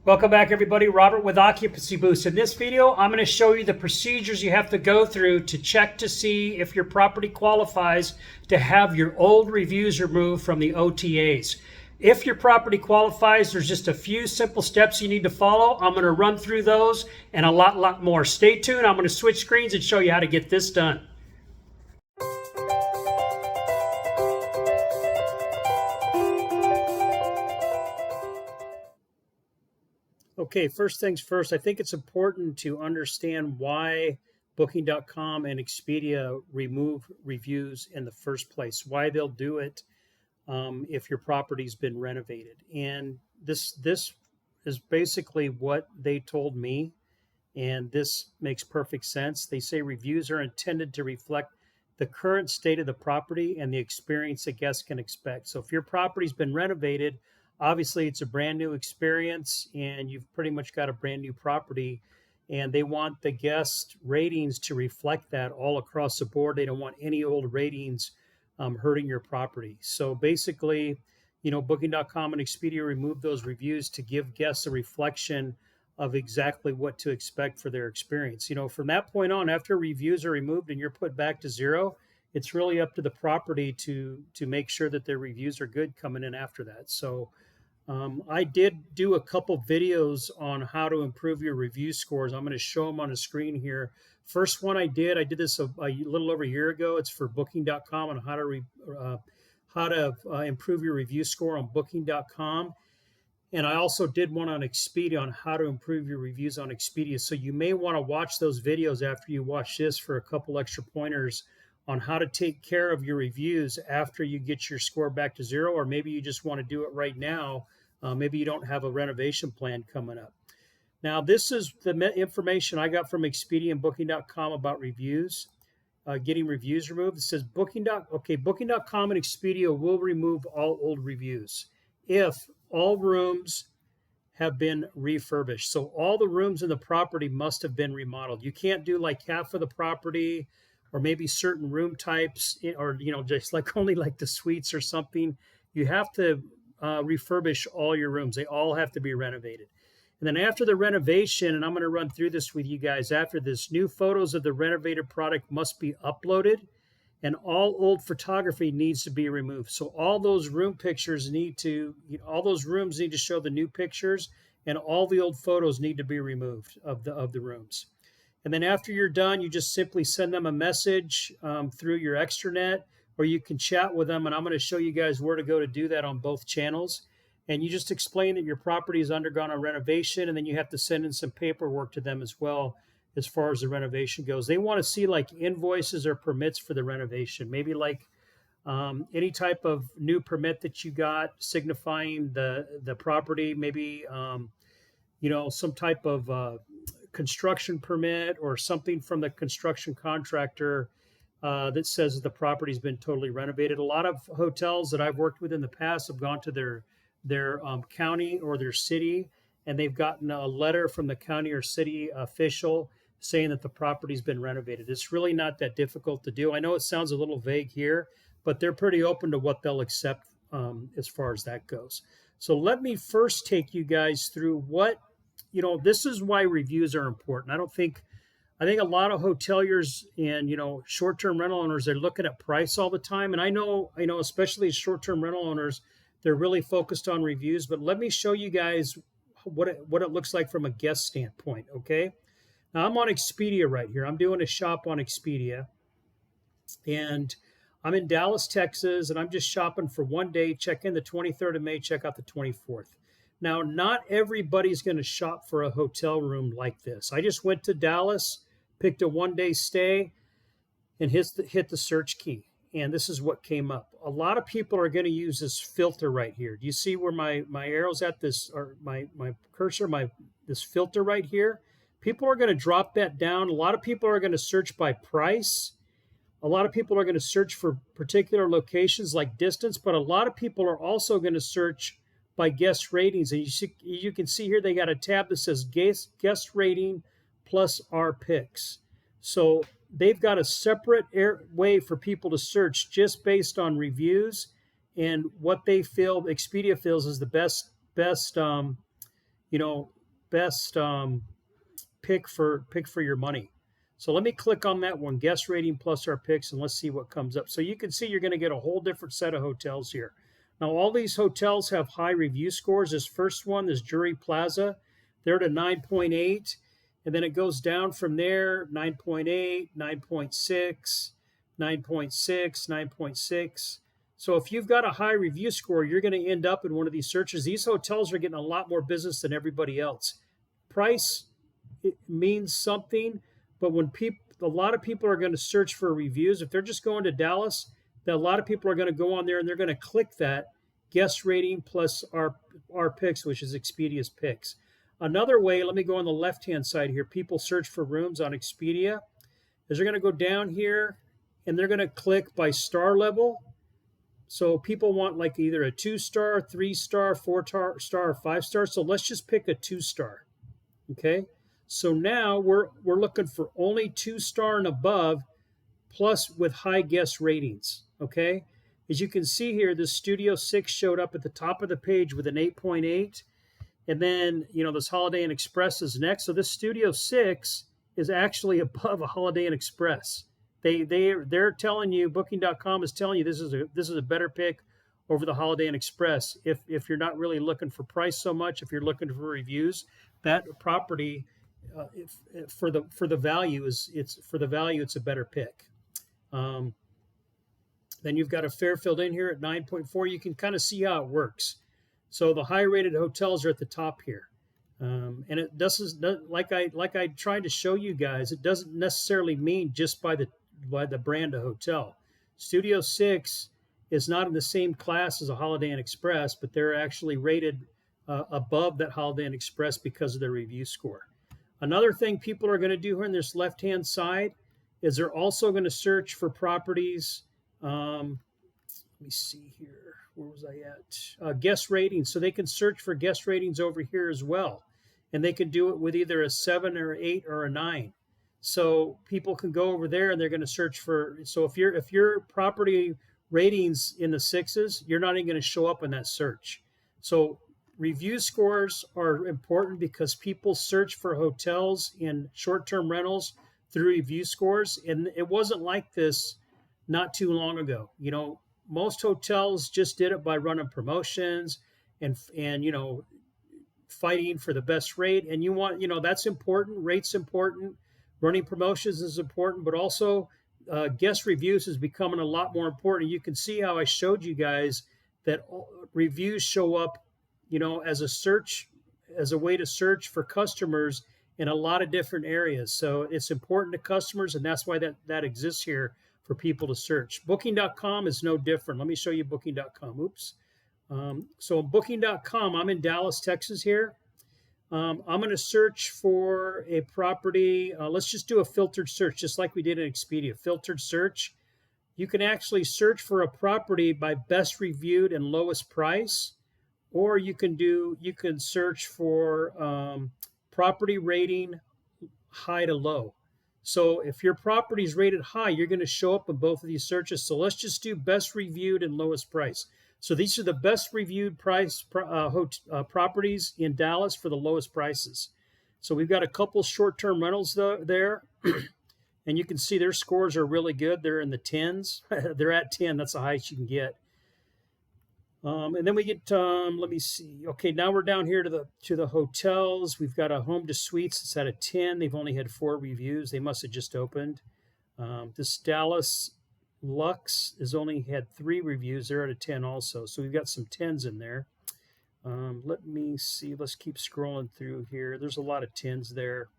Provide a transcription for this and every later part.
Welcome back, everybody. Robert with Occupancy Boost. In this video, I'm going to show you the procedures you have to go through to check to see if your property qualifies to have your old reviews removed from the OTAs. If your property qualifies, there's just a few simple steps you need to follow. I'm going to run through those and a lot more. Stay tuned. I'm going to switch screens and show you how to get this done. Okay, first things first, I think it's important to understand why Booking.com and Expedia remove reviews in the first place, why they'll do it if your property's been renovated. And this is basically what they told me, and this makes perfect sense. They say reviews are intended to reflect the current state of the property and the experience a guest can expect. So if your property's been renovated, obviously it's a brand new experience and you've pretty much got a brand new property, and they want the guest ratings to reflect that all across the board. They don't want any old ratings hurting your property. So basically, Booking.com and Expedia removed those reviews to give guests a reflection of exactly what to expect for their experience. From that point on, after reviews are removed and you're put back to zero, it's really up to the property to make sure that their reviews are good coming in after that. So I did do a couple videos on how to improve your review scores. I'm going to show them on the screen here. First one I did this a little over a year ago. It's for Booking.com on how to improve your review score on Booking.com. And I also did one on Expedia on how to improve your reviews on Expedia. So you may want to watch those videos after you watch this for a couple extra pointers on how to take care of your reviews after you get your score back to zero, or maybe you just want to do it right now. Maybe you don't have a renovation plan coming up. Now, this is the information I got from Expedia and Booking.com about reviews, getting reviews removed. It says Booking.com and Expedia will remove all old reviews if all rooms have been refurbished. So all the rooms in the property must have been remodeled. You can't do like half of the property or maybe certain room types, or just like only like the suites or something. You have to refurbish all your rooms. They all have to be renovated. And then after the renovation, and I'm going to run through this with you guys after this, new photos of the renovated product must be uploaded, and all old photography needs to be removed. So all those room pictures all those rooms need to show the new pictures, and all the old photos need to be removed of the rooms. And then after you're done, you just simply send them a message through your Extranet, or you can chat with them. And I'm going to show you guys where to go to do that on both channels. And you just explain that your property has undergone a renovation, and then you have to send in some paperwork to them as well as far as the renovation goes. They want to see like invoices or permits for the renovation, maybe like any type of new permit that you got signifying the property, maybe some type of construction permit or something from the construction contractor that says that the property's been totally renovated. A lot of hotels that I've worked with in the past have gone to their county or their city, and they've gotten a letter from the county or city official saying that the property's been renovated. It's really not that difficult to do. I know it sounds a little vague here, but they're pretty open to what they'll accept as far as that goes. So let me first take you guys through this is why reviews are important. I think a lot of hoteliers and short-term rental owners, they're looking at price all the time. And I know especially short-term rental owners, they're really focused on reviews. But let me show you guys what it looks like from a guest standpoint. Okay. Now I'm on Expedia right here. I'm doing a shop on Expedia, and I'm in Dallas, Texas, and I'm just shopping for one day. Check in the 23rd of May, check out the 24th. Now, not everybody's going to shop for a hotel room like this. I just went to Dallas, picked a one-day stay, and hit the search key. And this is what came up. A lot of people are going to use this filter right here. Do you see where my arrow's at this, or my cursor, this filter right here? People are going to drop that down. A lot of people are going to search by price. A lot of people are going to search for particular locations like distance, but a lot of people are also going to search by guest ratings. And you can see here they got a tab that says guest rating plus our picks. So they've got a separate way for people to search just based on reviews and what they feel Expedia feels is the best pick for your money. So let me click on that one, guest rating plus our picks, and let's see what comes up. So you can see you're going to get a whole different set of hotels here. Now all these hotels have high review scores. This first one, this Jury Plaza, they're at a 9.8, and then it goes down from there, 9.8, 9.6, 9.6, 9.6. So if you've got a high review score, you're going to end up in one of these searches. These hotels are getting a lot more business than everybody else. Price, it means something, but when a lot of people are going to search for reviews. If they're just going to Dallas, a lot of people are going to go on there and they're going to click that guest rating plus our picks, which is Expedia's picks. Another way, let me go on the left-hand side here. People search for rooms on Expedia. Is they're going to go down here and they're going to click by star level. So people want like either a 2-star, 3-star, 4-star, or 5-star. So let's just pick a 2-star. Okay. So now we're looking for only 2-star and above, plus with high guest ratings. Okay. As you can see here, the Studio 6 showed up at the top of the page with an 8.8. And then, this Holiday Inn Express is next. So this Studio 6 is actually above a Holiday Inn Express. They're telling you, Booking.com is telling you this is a better pick over the Holiday Inn Express. If you're not really looking for price so much, if you're looking for reviews, that property for the value it's a better pick. Then you've got a Fairfield Inn here at 9.4. You can kind of see how it works. So the high rated hotels are at the top here. And it doesn't, like I tried to show you guys, it doesn't necessarily mean just by the brand of hotel. Studio 6 is not in the same class as a Holiday Inn Express, but they're actually rated above that Holiday Inn Express because of their review score. Another thing people are going to do here on this left-hand side is they're also going to search for properties. Let me see here. Where was I at? Guest ratings. So they can search for guest ratings over here as well. And they can do it with either a 7 or 8 or a 9. So people can go over there and they're going to search for. So if your property ratings in the 6s, you're not even going to show up in that search. So review scores are important because people search for hotels in short-term rentals through review scores. And it wasn't like this not too long ago. Most hotels just did it by running promotions and fighting for the best rate. And that's important. Rate's important. Running promotions is important, but also guest reviews is becoming a lot more important. You can see how I showed you guys that reviews show up, as a way to search for customers in a lot of different areas. So it's important to customers, and that's why that exists here for people to search. Booking.com is no different. Let me show you Booking.com. Oops. So Booking.com, I'm in Dallas, Texas here. I'm going to search for a property. Let's just do a filtered search, just like we did in Expedia. Filtered search. You can actually search for a property by best reviewed and lowest price, or you can search for property rating high to low. So if your property is rated high, you're going to show up in both of these searches. So let's just do best reviewed and lowest price. So these are the best reviewed properties in Dallas for the lowest prices. So we've got a couple short-term rentals there, and you can see their scores are really good. They're in the 10s. They're at 10. That's the highest you can get. And then we get, let me see. Okay, now we're down here to the hotels. We've got a Home to Suites. It's at a 10. They've only had 4 reviews. They must have just opened. This Dallas Lux has only had 3 reviews. They're at a 10 also. So we've got some 10s in there. Let me see. Let's keep scrolling through here. There's a lot of 10s there.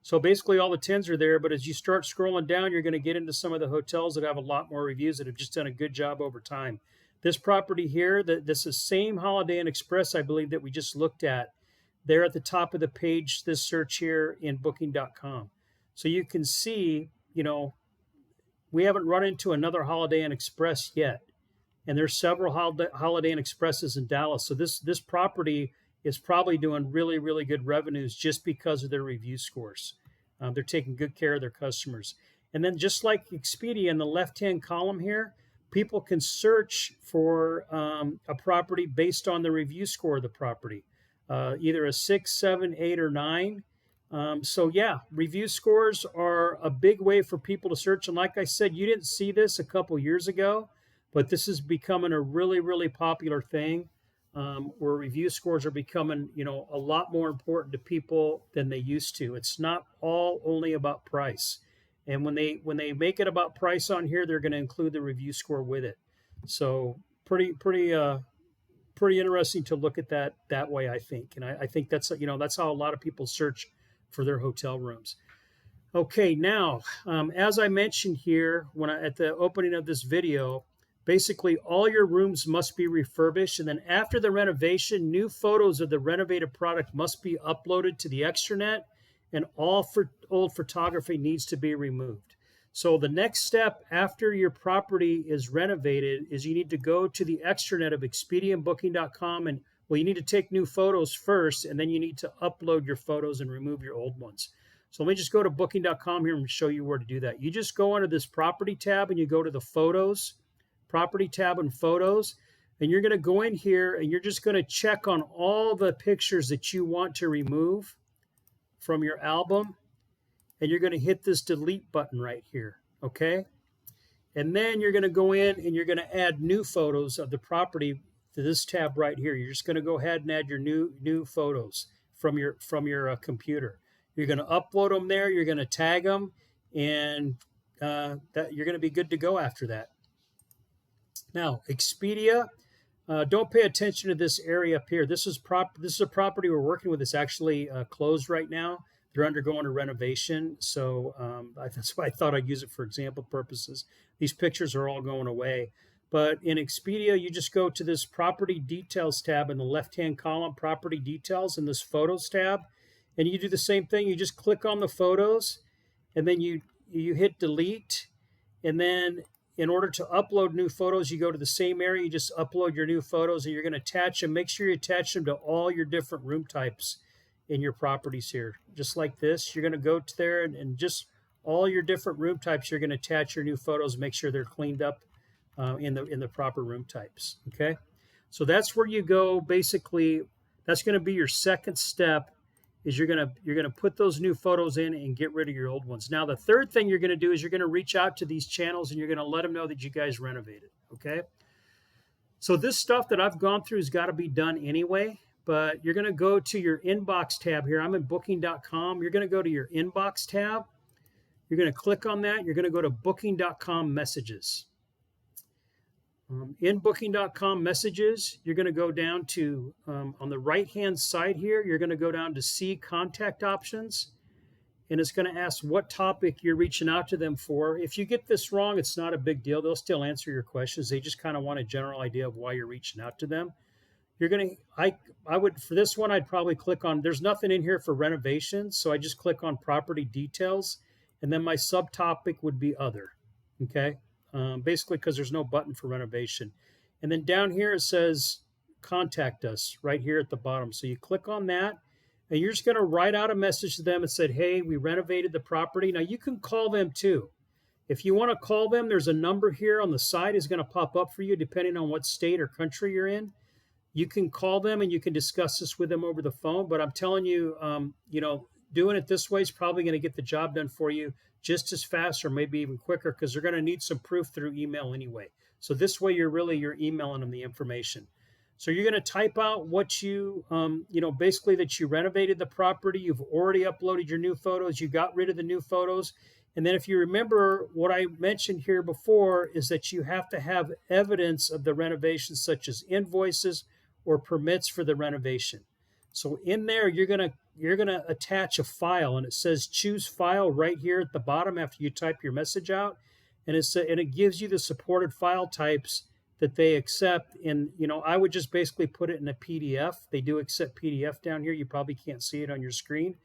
So basically all the 10s are there, but as you start scrolling down, you're going to get into some of the hotels that have a lot more reviews that have just done a good job over time. This property here, this is same Holiday Inn Express, I believe, that we just looked at. They're at the top of the page, this search here in Booking.com. So you can see, we haven't run into another Holiday Inn Express yet. And there's several Holiday Inn Expresses in Dallas. So this property is probably doing really, really good revenues just because of their review scores. They're taking good care of their customers. And then just like Expedia in the left-hand column here, people can search for a property based on the review score of the property. either a 6, 7, 8, or 9. So yeah, review scores are a big way for people to search. And like I said, you didn't see this a couple years ago, but this is becoming a really, really popular thing, where review scores are becoming, a lot more important to people than they used to. It's not all only about price. And when they make it about price on here, they're going to include the review score with it. So pretty interesting to look at that way, I think. And I think that's how a lot of people search for their hotel rooms. Okay, now, as I mentioned here at the opening of this video, basically all your rooms must be refurbished, and then after the renovation, new photos of the renovated product must be uploaded to the extranet, and all old photography needs to be removed. So the next step after your property is renovated is you need to go to the extranet of Expedia and Booking.com, and well, you need to take new photos first, and then you need to upload your photos and remove your old ones. So let me just go to Booking.com here and show you where to do that. You just go under this property tab and you go to the photos, property tab and photos, and you're going to go in here and you're just going to check on all the pictures that you want to remove from your album, and you're going to hit this delete button right here, okay? And then you're going to go in and you're going to add new photos of the property to this tab right here. You're just going to go ahead and add your new photos from your computer. You're going to upload them there. You're going to tag them, and that you're going to be good to go after that. Now, Expedia, don't pay attention to this area up here. This is a property we're working with. It's actually closed right now. They're undergoing a renovation, so that's why I thought I'd use it for example purposes. These pictures are all going away. But in Expedia, you just go to this property details tab in the left-hand column, property details, and this photos tab, and you do the same thing. You just click on the photos, and then you hit delete, and then in order to upload new photos, you go to the same area, you just upload your new photos, and you're going to attach them. Make sure you attach them to all your different room types in your properties here. Just like this, you're going to go to there and just all your different room types, you're going to attach your new photos, make sure they're cleaned up in the proper room types. Okay, so that's where you go. Basically, that's going to be your second step. Is you're going to put those new photos in and get rid of your old ones. Now, the third thing you're going to do is you're going to reach out to these channels and you're going to let them know that you guys renovated. Okay, so this stuff that I've gone through has got to be done anyway. But you're going to go to your inbox tab here. I'm in Booking.com. You're going to go to your inbox tab. You're going to click on that. You're going to go to Booking.com messages. In Booking.com messages, you're going to go down to, on the right-hand side here, you're going to go down to see contact options. And it's going to ask what topic you're reaching out to them for. If you get this wrong, it's not a big deal. They'll still answer your questions. They just kind of want a general idea of why you're reaching out to them. You're going to, I would, for this one, I'd probably click on, there's nothing in here for renovations. So I just click on property details. And then my subtopic would be other. Okay. Basically because there's no button for renovation. And then down here it says contact us right here at the bottom. So you click on that and you're just going to write out a message to them and said, hey, we renovated the property. Now you can call them too. If you want to call them, there's a number here on the side is going to pop up for you depending on what state or country you're in. You can call them and you can discuss this with them over the phone. But I'm telling you, doing it this way is probably going to get the job done for you just as fast or maybe even quicker because they're going to need some proof through email anyway. So this way you're emailing them the information. So you're going to type out what you, basically that you renovated the property. You've already uploaded your new photos. You got rid of the new photos. And then if you remember what I mentioned here before is that you have to have evidence of the renovation such as invoices or permits for the renovation. So in there, you're gonna attach a file, and it says choose file right here at the bottom after you type your message out, and it gives you the supported file types that they accept. And I would just basically put it in a PDF. They do accept PDF down here. You probably can't see it on your screen,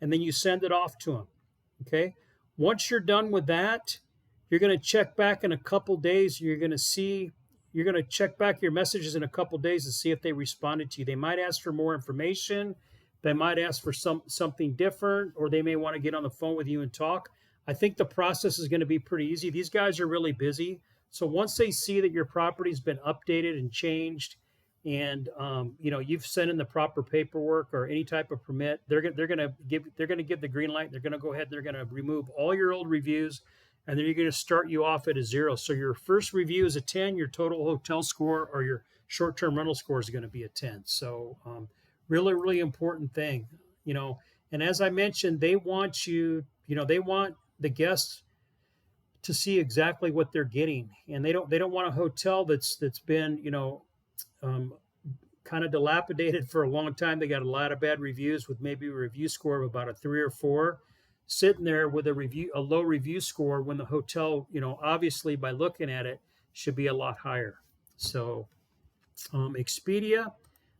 and then you send it off to them. Okay. Once you're done with that, you're going to check back in a couple days. You're going to check back your messages in a couple days to see if they responded to you. They might ask for more information. They might ask for something different, or they may want to get on the phone with you and talk. I think the process is going to be pretty easy. These guys are really busy. So once they see that your property's been updated and changed, and you've sent in the proper paperwork or any type of permit, they're going to give the green light. They're going to go ahead and they're going to remove all your old reviews, and then you're going to start you off at a 0. So your first review is a 10, your total hotel score or your short-term rental score is going to be a 10. So really, really important thing. And as I mentioned, they want they want the guests to see exactly what they're getting, and they don't want a hotel that's been um, kind of dilapidated for a long time. They got a lot of bad reviews with maybe a review score of about a 3 or 4, sitting there with a low review score when the hotel, obviously by looking at it, should be a lot higher. So Expedia,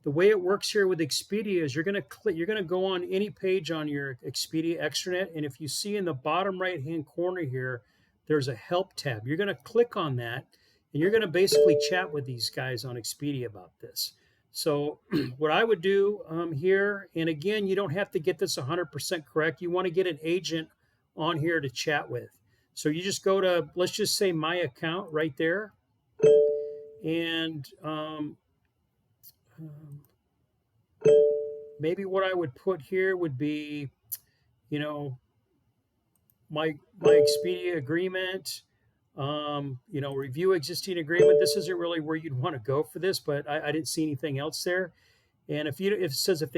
the way it works here with Expedia is you're going to go on any page on your Expedia Extranet, and if you see in the bottom right hand corner here, there's a help tab. You're going to click on that, and you're going to basically chat with these guys on Expedia about this. So what I would do here, and again, you don't have to get this 100% correct. You want to get an agent on here to chat with. So you just go to, let's just say my account right there, and maybe what I would put here would be, my Expedia agreement, review existing agreement. This isn't really where you'd want to go for this, but I didn't see anything else there. And if it says if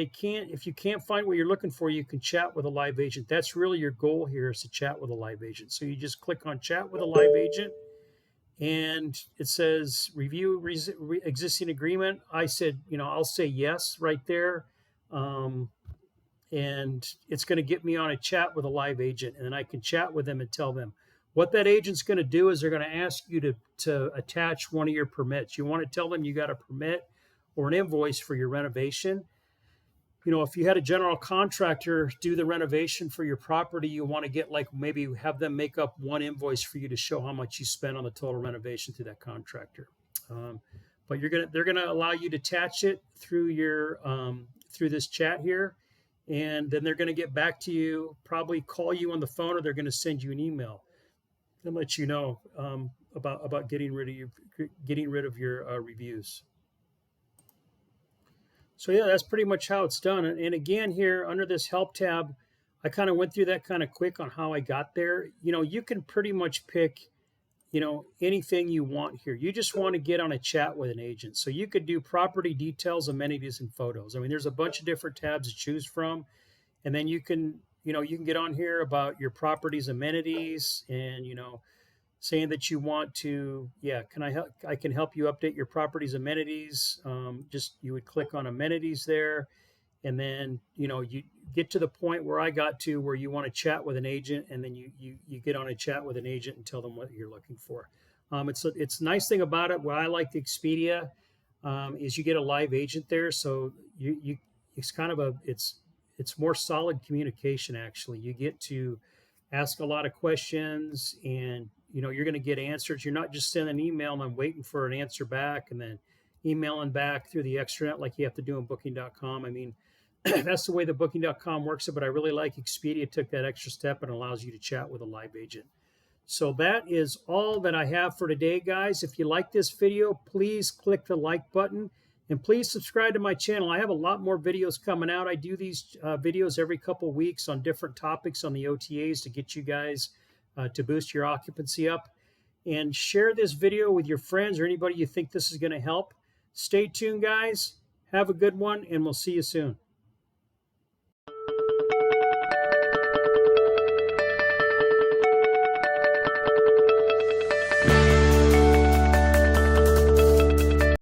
you can't find what you're looking for, you can chat with a live agent. That's really your goal here, is to chat with a live agent. So you just click on chat with a live agent, and it says review existing agreement. I said, I'll say yes right there. And it's going to get me on a chat with a live agent, and then I can chat with them and tell them what that agent's going to do. Is they're going to ask you to attach one of your permits. You want to tell them you got a permit or an invoice for your renovation. If you had a general contractor do the renovation for your property, you want to get, like, maybe have them make up one invoice for you to show how much you spent on the total renovation through that contractor. But they're gonna allow you to attach it through your through this chat here, and then they're going to get back to you, probably call you on the phone, or they're going to send you an email and let you know about getting rid of your reviews. So yeah, that's pretty much how it's done. And again, here under this help tab, I kind of went through that kind of quick on how I got there. You can pretty much pick anything you want here. You just want to get on a chat with an agent. So you could do property details, amenities, and photos. I mean, there's a bunch of different tabs to choose from. And then you can get on here about your property's amenities, and, saying that you want to, I can help you update your property's amenities. You would click on amenities there. And then, you get to the point where I got to, where you want to chat with an agent, and then you get on a chat with an agent and tell them what you're looking for. It's a nice thing about it. What I like the Expedia is you get a live agent there. So it's kind of it's more solid communication. Actually, you get to ask a lot of questions, and you're going to get answers. You're not just sending an email and then waiting for an answer back, and then emailing back through the extranet like you have to do in booking.com. I mean, that's the way the booking.com works, but I really like Expedia took that extra step and allows you to chat with a live agent. So that is all that I have for today, guys. If you like this video, please click the like button, and please subscribe to my channel. I have a lot more videos coming out. I do these videos every couple of weeks on different topics on the OTAs to get you guys to boost your occupancy up. And share this video with your friends or anybody you think this is going to help. Stay tuned, guys. Have a good one, and we'll see you soon.